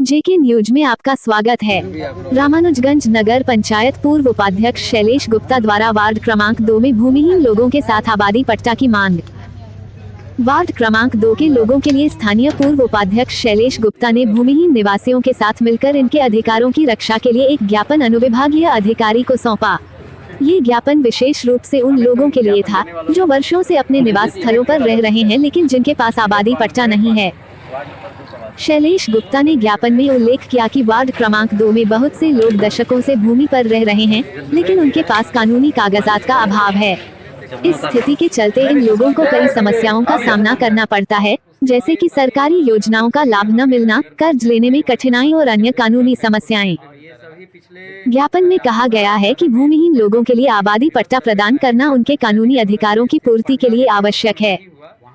जेके news में आपका स्वागत है। रामानुजगंज नगर पंचायत पूर्व उपाध्यक्ष शैलेश गुप्ता द्वारा वार्ड क्रमांक 2 में भूमिहीन लोगों के साथ आबादी पट्टा की मांग। वार्ड क्रमांक 2 के लोगों के लिए स्थानीय पूर्व उपाध्यक्ष शैलेश गुप्ता ने भूमिहीन निवासियों के साथ मिलकर इनके अधिकारों की रक्षा के लिए एक ज्ञापन अनुविभागीय अधिकारी को सौंपा। ये ज्ञापन विशेष रूप से उन लोगों के लिए था जो वर्षों से अपने निवास स्थलों पर रह रहे हैं लेकिन जिनके पास आबादी पट्टा नहीं है। शैलेश गुप्ता ने ज्ञापन में उल्लेख किया कि वार्ड क्रमांक 2 में बहुत से लोग दशकों से भूमि पर रह रहे हैं लेकिन उनके पास कानूनी कागजात का अभाव है। इस स्थिति के चलते इन लोगों को कई समस्याओं का सामना करना पड़ता है, जैसे कि सरकारी योजनाओं का लाभ न मिलना, कर्ज लेने में कठिनाई और अन्य कानूनी समस्याएं। ज्ञापन में कहा गया है कि भूमिहीन लोगों के लिए आबादी पट्टा प्रदान करना उनके कानूनी अधिकारों की पूर्ति के लिए आवश्यक है।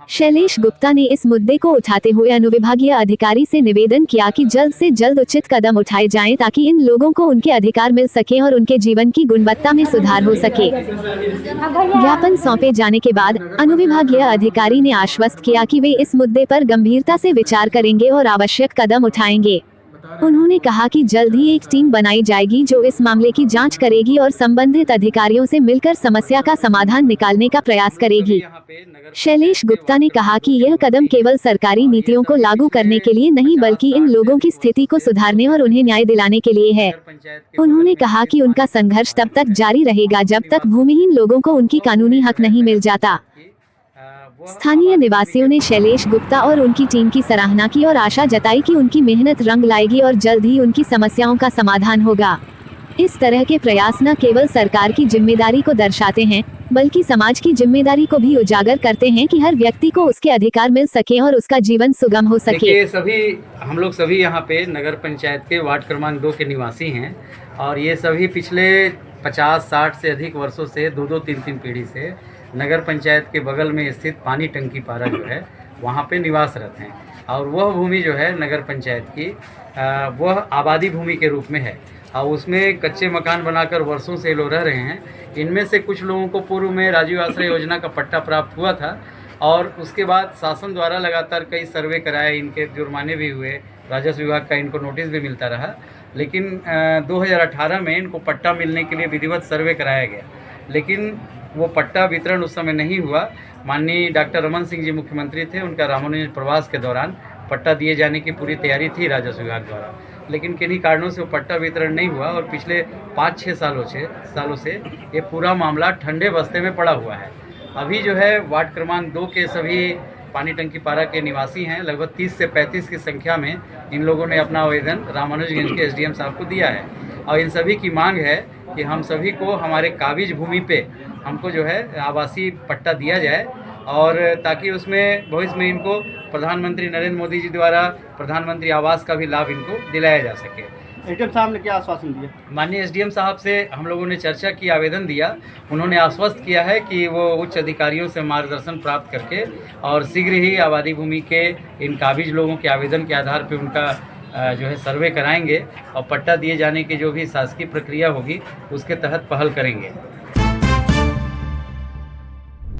शैलेश गुप्ता ने इस मुद्दे को उठाते हुए अनुविभागीय अधिकारी से निवेदन किया कि जल्द से जल्द उचित कदम उठाए जाएं ताकि इन लोगों को उनके अधिकार मिल सके और उनके जीवन की गुणवत्ता में सुधार हो सके। ज्ञापन सौंपे जाने के बाद अनुविभागीय अधिकारी ने आश्वस्त किया कि वे इस मुद्दे पर गंभीरता से विचार करेंगे और आवश्यक कदम उठाएंगे। उन्होंने कहा कि जल्द ही एक टीम बनाई जाएगी जो इस मामले की जांच करेगी और संबंधित अधिकारियों से मिलकर समस्या का समाधान निकालने का प्रयास करेगी। शैलेश गुप्ता ने कहा कि यह कदम केवल सरकारी नीतियों को लागू करने के लिए नहीं बल्कि इन लोगों की स्थिति को सुधारने और उन्हें न्याय दिलाने के लिए है। उन्होंने कहा कि उनका संघर्ष तब तक जारी रहेगा जब तक भूमिहीन लोगों को उनकी कानूनी हक नहीं मिल जाता। स्थानीय निवासियों ने शैलेश गुप्ता और उनकी टीम की सराहना की और आशा जताई कि उनकी मेहनत रंग लाएगी और जल्द ही उनकी समस्याओं का समाधान होगा। इस तरह के प्रयास न केवल सरकार की जिम्मेदारी को दर्शाते हैं बल्कि समाज की जिम्मेदारी को भी उजागर करते हैं कि हर व्यक्ति को उसके अधिकार मिल सके और उसका जीवन सुगम हो सके। हम लोग सभी यहाँ पे नगर पंचायत के वार्ड क्रमांक 2 के निवासी हैं और ये सभी पिछले 50-60 से अधिक वर्षों से 2-2, 3-3 पीढ़ी से नगर पंचायत के बगल में स्थित पानी टंकी पारा जो है वहाँ पे निवासरत हैं और वह भूमि जो है नगर पंचायत की वह आबादी भूमि के रूप में है और उसमें कच्चे मकान बनाकर वर्षों से लोग रह रहे हैं। इनमें से कुछ लोगों को पूर्व में राजीव आश्रय योजना का पट्टा प्राप्त हुआ था और उसके बाद शासन द्वारा लगातार कई सर्वे कराए, इनके जुर्माने भी हुए, राजस्व विभाग का इनको नोटिस भी मिलता रहा, लेकिन 2018 में इनको पट्टा मिलने के लिए विधिवत सर्वे कराया गया लेकिन वो पट्टा वितरण उस समय नहीं हुआ। माननीय डॉक्टर रमन सिंह जी मुख्यमंत्री थे, उनका रामानुजगंज प्रवास के दौरान पट्टा दिए जाने की पूरी तैयारी थी राजस्व विभाग द्वारा, लेकिन किन्हीं कारणों से वो पट्टा वितरण नहीं हुआ और पिछले 5-6 सालों से ये पूरा मामला ठंडे बस्ते में पड़ा हुआ है। अभी जो है वार्ड क्रमांक 2 के सभी पानी टंकी पारा के निवासी हैं, लगभग 30 से 35 की संख्या में इन लोगों ने अपना आवेदन रामानुजगंज के SDM साहब को दिया है और इन सभी की मांग है कि हम सभी को हमारे काबिज भूमि पे हमको जो है आवासीय पट्टा दिया जाए और ताकि उसमें भविष्य में इनको प्रधानमंत्री नरेंद्र मोदी जी द्वारा प्रधानमंत्री आवास का भी लाभ इनको दिलाया जा सके। SDM साहब ने क्या आश्वासन दिया? माननीय SDM साहब से हम लोगों ने चर्चा की, आवेदन दिया। उन्होंने आश्वस्त किया है कि वो उच्च अधिकारियों से मार्गदर्शन प्राप्त करके और शीघ्र ही आबादी भूमि के इन काबिज लोगों के आवेदन के आधार पर उनका जो है सर्वे कराएंगे और पट्टा दिए जाने की जो भी शासकीय प्रक्रिया होगी उसके तहत पहल करेंगे।